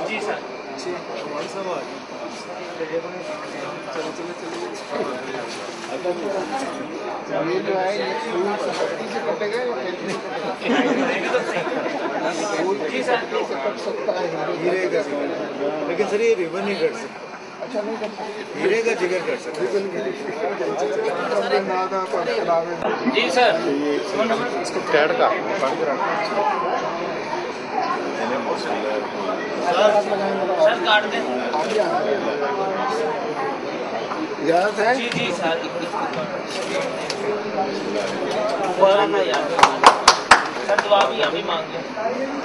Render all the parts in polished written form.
جی سر یہ جو ہے یہ پھول سے کٹے گا جی سر کٹ سکتا ہے ہیرے کا لیکن سر یہ ریبن نہیں کٹ سکتا. اچھا نہیں کر سکتے ہیرے کا جگر کٹ سکتا ہے. جی سر اس کو ٹیڈ کا سر کاٹ دیں. اجازت ہے جی جی سر سر دعا بھی ابھی مانگ لیں.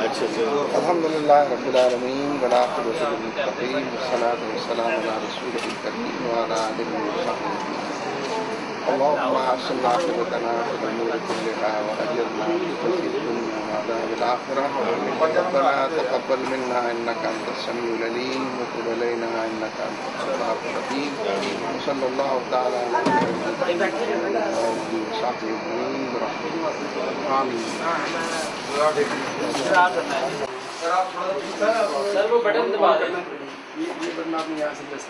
اچھا اچھا. الحمدللہ رب العالمین والعاقبۃ للمتقین والصلاۃ والسلام علی رسولہ الکریم وعلی آلہ وصحبہ. اللهم احسن عاقبتنا في الامور كلها واجرنا في خزي الدنيا وعذاب الاخره. ربنا تقبل منا انك انت السميع العليم وتب علينا انك انت التواب الرحيم. وصلى الله تعالى على محمد وآله وصحبه اجمعين برحمته آمين. سر وہ بٹن دبا دیں. یہ بٹن آپ نے یہاں سے دس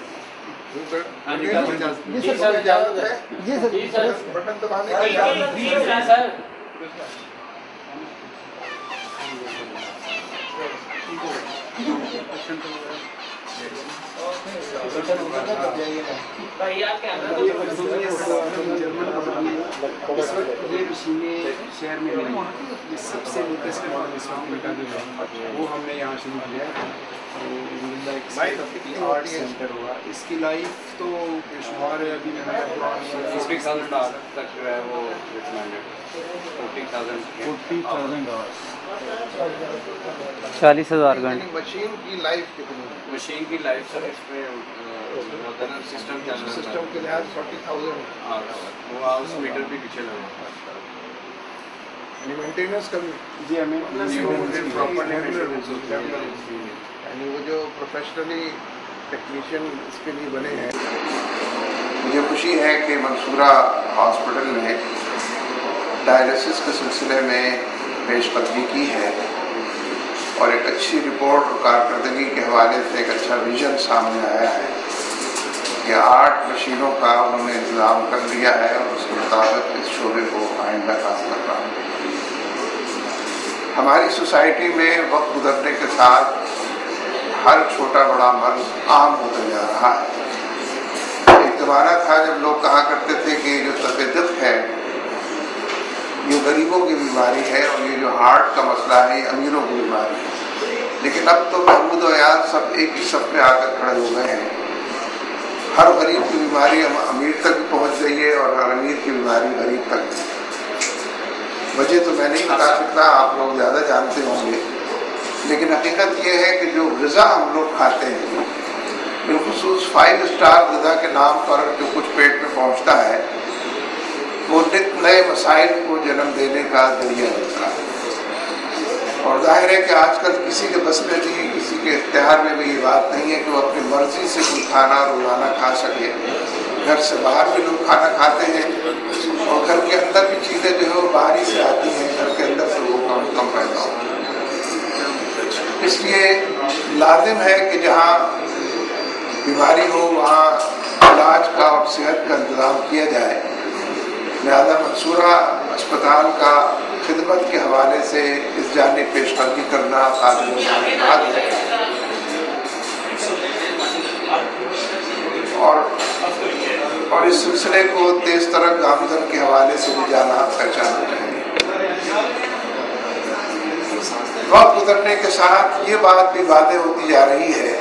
جی سر اجازت ہے. جی سر بٹن دبانے کا اجازت جی سر یہ مشینیں شہر میں نہیں، یہ سب سے لیٹسٹ ماڈل اس وقت کا جو ہے وہ ہم نے یہاں شروع کیا ہے. آرٹ سینٹر ہوا اس کی لائف تو بے شمار ہے. ابھی میں $40,000 گھنٹے. مشین کی لائف کتنی ہے؟ مشین کی لائف سر اس میں سسٹم کے لحاظ 40,000 وہ ہاؤس میٹر بھی پیچھے لگا. مینٹیننس کا بھی. جی ہمیں یعنی وہ جو پروفیشنلی ٹیکنیشین اس کے لیے بنے ہیں. مجھے خوشی ہے کہ منصورہ ہاسپٹل نے ڈائلیسس کے سلسلے میں پیش قدمی کی ہے اور ایک اچھی رپورٹ اور کارکردگی کے حوالے سے ایک اچھا ویژن سامنے آیا ہے کہ 8 مشینوں کا انہوں نے انتظام کر لیا ہے اور اس کے مطابق اس شعبے کو آئندہ کام کر رہا ہے. ہماری سوسائٹی میں وقت گزرنے کے ساتھ ہر چھوٹا بڑا مرض عام ہوتا جا رہا ہے. ایک زمانہ تھا جب لوگ کہا کرتے تھے کہ یہ جو تبدیل ہے یہ غریبوں کی بیماری ہے اور یہ جو ہارٹ کا مسئلہ ہے یہ امیروں کی بیماری ہے. لیکن اب تو محمود و ایاز سب ایک ہی صف پہ آ کر کھڑے ہو گئے ہیں. ہر غریب کی بیماری امیر تک پہنچ گئی ہے اور ہر امیر کی بیماری غریب تک. وجہ تو میں نہیں بتا سکتا، آپ لوگ زیادہ جانتے ہوں گے، لیکن حقیقت یہ ہے کہ جو غذا ہم لوگ کھاتے ہیں بالخصوص 5 اسٹار غذا کے نام پر جو کچھ پیٹ میں پہنچتا ہے وہ نئے مسائل کو جنم دینے کا ذریعہ بنتا ہے. اور ظاہر ہے کہ آج کل کسی کے بس میں بھی کسی کے اختیار میں بھی یہ بات نہیں ہے کہ وہ اپنی مرضی سے کوئی کھانا روزانہ کھا سکے. گھر سے باہر بھی لوگ کھانا کھاتے ہیں اور گھر کے اندر بھی چیزیں جو ہے وہ باہر ہی سے آتی ہیں، گھر کے اندر سے وہ کم پیدا ہوتا ہے. اس لیے لازم ہے کہ جہاں بیماری ہو وہاں علاج کا اور صحت کا انتظام کیا جائے. لہذا منصورہ اسپتال کا خدمت کے حوالے سے اس جانب پیش قدمی کرنا قابل اعتماد ہے اور اس سلسلے کو تیز ترک آمدن کے حوالے سے بھی جانا پہچانا چاہیے. وقت گزرنے کے ساتھ یہ بات بھی واضح ہوتی جا رہی ہے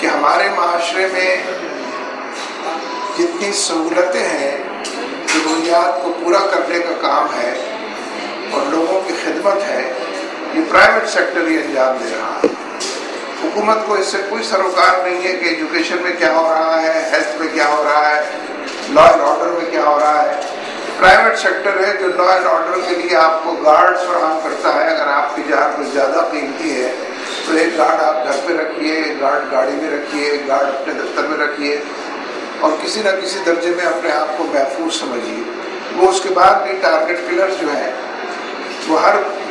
کہ ہمارے معاشرے میں جتنی سہولتیں ہیں ضروریات کو پورا کرنے کا کام ہے اور لوگوں کی خدمت ہے یہ پرائیویٹ سیکٹر ہی انجام دے رہا ہے. حکومت کو اس سے کوئی سروکار نہیں ہے کہ ایجوکیشن میں کیا ہو رہا ہے، ہیلتھ میں کیا ہو رہا ہے، لا اینڈ آرڈر میں کیا ہو رہا ہے. پرائیویٹ سیکٹر ہے جو لا اینڈ آرڈر کے لیے آپ کو گارڈ فراہم کرتا ہے. اگر آپ کی جان کچھ زیادہ قیمتی ہے تو ایک گارڈ آپ گھر پہ رکھیے، ایک گارڈ گاڑی میں رکھیے، ایک گارڈ اپنے دفتر میں رکھیے اور کسی نہ کسی درجے میں اپنے آپ کو محفوظ سمجھیے. وہ اس کے بعد بھی ٹارگٹ کلرز جو ہیں وہ ہر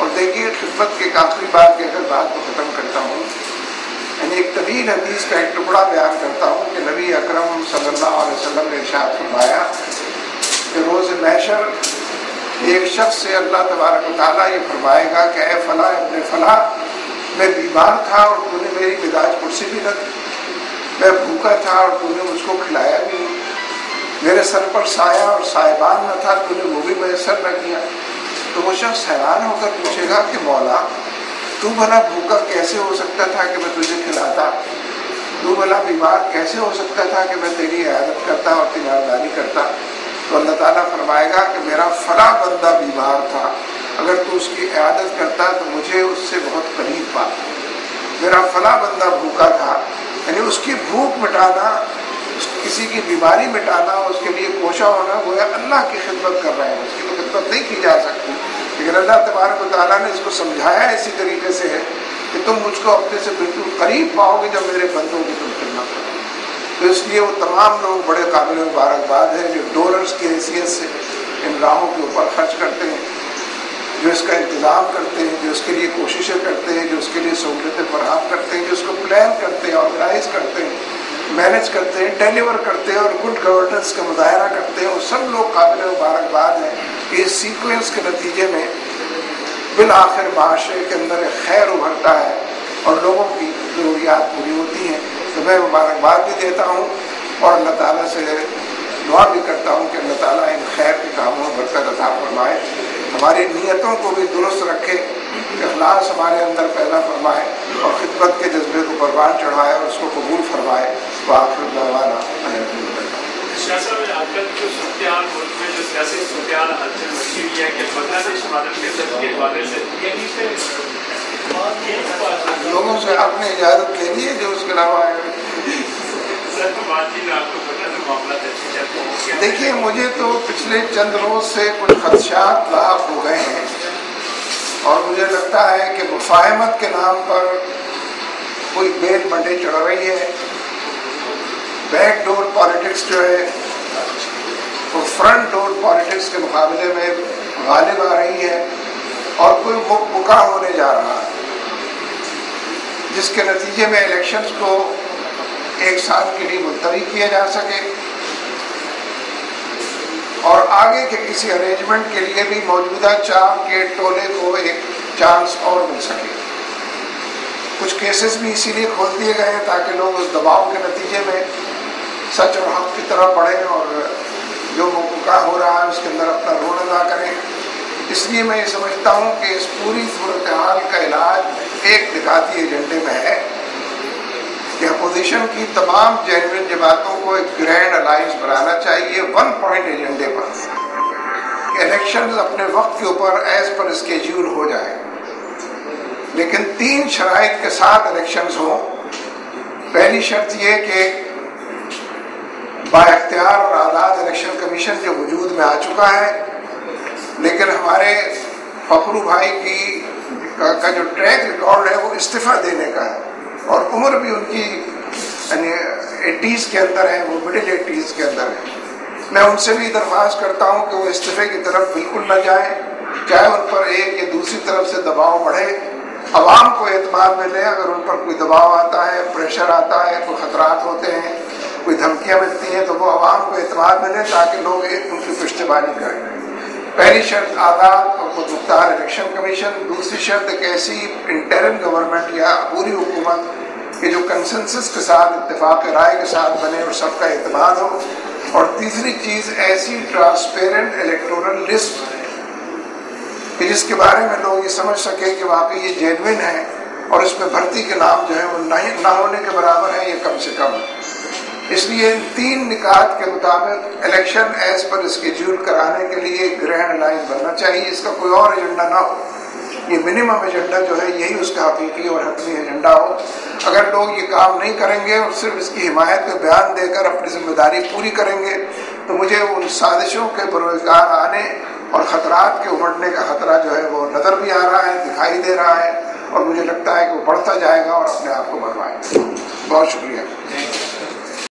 اور دیکھیے خدمت کے آخری بات کی اگر بات کو ختم کرتا ہوں، یعنی ایک طویل حدیث کا ایک ٹکڑا بیان کرتا ہوں کہ نبی اکرم صلی اللہ علیہ وسلم نے ارشاد فرمایا کہ روز محشر ایک شخص سے اللہ تبارک و تعالیٰ یہ فرمائے گا کہ اے فلاں ابن فلاں، میں بیمار تھا اور تو نے میری مزاج پرسی بھی نہ دی، میں بھوکا تھا اور تو نے مجھ کو کھلایا بھی نہیں، میرے سر پر سایہ اور سائبان نہ تھا، تو نے وہ بھی میسر نہ کیا۔ تو وہ شخص حیران ہو کر پوچھے گا کہ مولا تو بھلا بھوکا کیسے ہو سکتا تھا کہ میں تجھے کھلاتا، تو بھلا بیمار کیسے ہو سکتا تھا کہ میں تیری عیادت کرتا اور تیمارداری کرتا؟ تو اللہ تعالیٰ فرمائے گا کہ میرا فلاں بندہ بیمار تھا، اگر تو اس کی عیادت کرتا تو مجھے اس سے بہت قریب پاتا۔ میرا فلاں بندہ بھوکا تھا، یعنی اس کی بھوک مٹانا، کسی کی بیماری مٹانا، اس کے لیے کوشاں ہونا، گویا اللہ کی خدمت کر رہے ہیں، اس کی تو خدمت نہیں کی جا سکتی، لیکن اللہ تبارک و تعالیٰ نے اس کو سمجھایا اسی طریقے سے ہے کہ تم مجھ کو اپنے سے بالکل قریب پاؤ گے جب میرے بندوں کی تم خدمت کرو۔ تو اس لیے وہ تمام لوگ بڑے قابل مبارکباد ہیں جو ڈونرز کی حیثیت سے ان راہوں کے اوپر خرچ کرتے ہیں، جو اس کا انتظام کرتے ہیں، جو اس کے لیے کوششیں کرتے ہیں، جو اس کے لیے سہولتیں فراہم کرتے ہیں، جو اس کو پلان کرتے ہیں، آرگنائز کرتے ہیں، مینیج کرتے ہیں، ڈیلیور کرتے ہیں اور گڈ گورننس کا مظاہرہ کرتے ہیں، وہ سب لوگ قابل مبارکباد ہیں کہ اس سیکوینس کے نتیجے میں بالآخر معاشرے کے اندر ایک خیر ابھرتا ہے اور لوگوں کی ضروریات پوری ہوتی ہیں۔ تو میں مبارکباد بھی دیتا ہوں اور اللہ تعالیٰ سے دعا بھی کرتا ہوں کہ اللہ تعالیٰ ان خیر کے کاموں میں برکت عطا فرمائے، ہماری نیتوں کو بھی درست رکھے، اخلاص ہمارے اندر پیدا فرمائے اور خدمت کے جذبے کو پروان چڑھائے اور اس کو قبول فرمائے۔ وآخر دعوانا الحمدللہ۔ شاہ صاحب، آج کل جو صورتحال ملک میں جو سیاسی صورتحال ہلچل مچی ہوئی ہے کہ بنگلہ دیش مدد کے حوالے سے لوگوں سے آپ نے اجازت لے لی ہے جو اس کے علاوہ دیکھیے، مجھے تو پچھلے چند روز سے کچھ خدشات لاحق ہو گئے ہیں اور مجھے لگتا ہے کہ مفاہمت کے نام پر کوئی بیل بنڈے چڑھ رہی ہے، بیک ڈور پالیٹکس جو ہے وہ فرنٹ ڈور پالیٹکس کے مقابلے میں غالب آ رہی ہے اور کوئی مکہ ہونے جا رہا ہے جس کے نتیجے میں الیکشنز کو ایک سال کے لیے ملتوی کیا جا سکے اور آگے کے کسی ارینجمنٹ کے لیے بھی موجودہ چار کے ٹولے کو ایک چانس اور مل سکے۔ کچھ کیسز بھی اسی لیے کھول دیے گئے ہیں تاکہ لوگ اس دباؤ کے نتیجے میں سچ اور حق کی طرف بڑھیں اور جو مکہ ہو رہا ہے اس کے اندر اپنا رول ادا کریں۔ اس لیے میں یہ سمجھتا ہوں کہ اس پوری صورتحال کا علاج ایک نکاتی ایجنڈے میں ہے کہ اپوزیشن کی تمام جینوئن جماعتوں کو ایک گرینڈ الائنس بنانا چاہیے 1 پوائنٹ ایجنڈے پر کہ الیکشنز اپنے وقت کے اوپر ایز پر اسکیجول ہو جائیں، لیکن 3 شرائط کے ساتھ الیکشنز ہوں۔ پہلی شرط یہ کہ با اختیار اور آزاد الیکشن کمیشن جو وجود میں آ چکا ہے، لیکن ہمارے فخرو بھائی کا جو ٹریک ریکارڈ ہے وہ استعفیٰ دینے کا ہے اور عمر بھی ان کی یعنی 80s کے اندر ہے، وہ مڈل 80s کے اندر ہے۔ میں ان سے بھی درخواست کرتا ہوں کہ وہ استعفے کی طرف بالکل نہ جائیں، چاہے ان پر ایک یا دوسری طرف سے دباؤ بڑھے، عوام کو اعتماد ملے۔ اگر ان پر کوئی دباؤ آتا ہے، پریشر آتا ہے، کوئی خطرات ہوتے ہیں، کوئی دھمکیاں ملتی ہیں تو وہ عوام کو اعتماد ملے تاکہ لوگ ایک ان کی پشتیبانی کریں۔ پہلی شرط آزاد اور خود مختار الیکشن کمیشن، دوسری شرط ایک ایسی انٹرم گورنمنٹ یا پوری حکومت کہ جو کنسنسس کے ساتھ، اتفاق رائے کے ساتھ بنے اور سب کا اعتماد ہو، اور تیسری چیز ایسی ٹرانسپیرنٹ الیکٹورل لسٹ کہ جس کے بارے میں لوگ یہ سمجھ سکے کہ واقعی یہ جینوئن ہے اور اس میں بھرتی کے نام جو ہے وہ نہ ہونے کے برابر ہے، یہ کم سے کم ہے۔ اس لیے ان 3 نکات کے مطابق الیکشن ایز پر اسکیڈول کرانے کے لیے گرینڈ لائن بننا چاہیے، اس کا کوئی اور ایجنڈا نہ ہو، یہ منیمم ایجنڈا جو ہے یہی اس کا حقیقی اور حتمی ایجنڈا ہو۔ اگر لوگ یہ کام نہیں کریں گے اور صرف اس کی حمایت میں بیان دے کر اپنی ذمہ داری پوری کریں گے تو مجھے ان سازشوں کے بروزگار آنے اور خطرات کے امڑنے کا خطرہ جو ہے وہ نظر بھی آ رہا ہے، دکھائی دے رہا ہے، اور مجھے لگتا ہے کہ وہ بڑھتا جائے گا اور اپنے آپ کو بڑھوائے گا۔ بہت شکریہ۔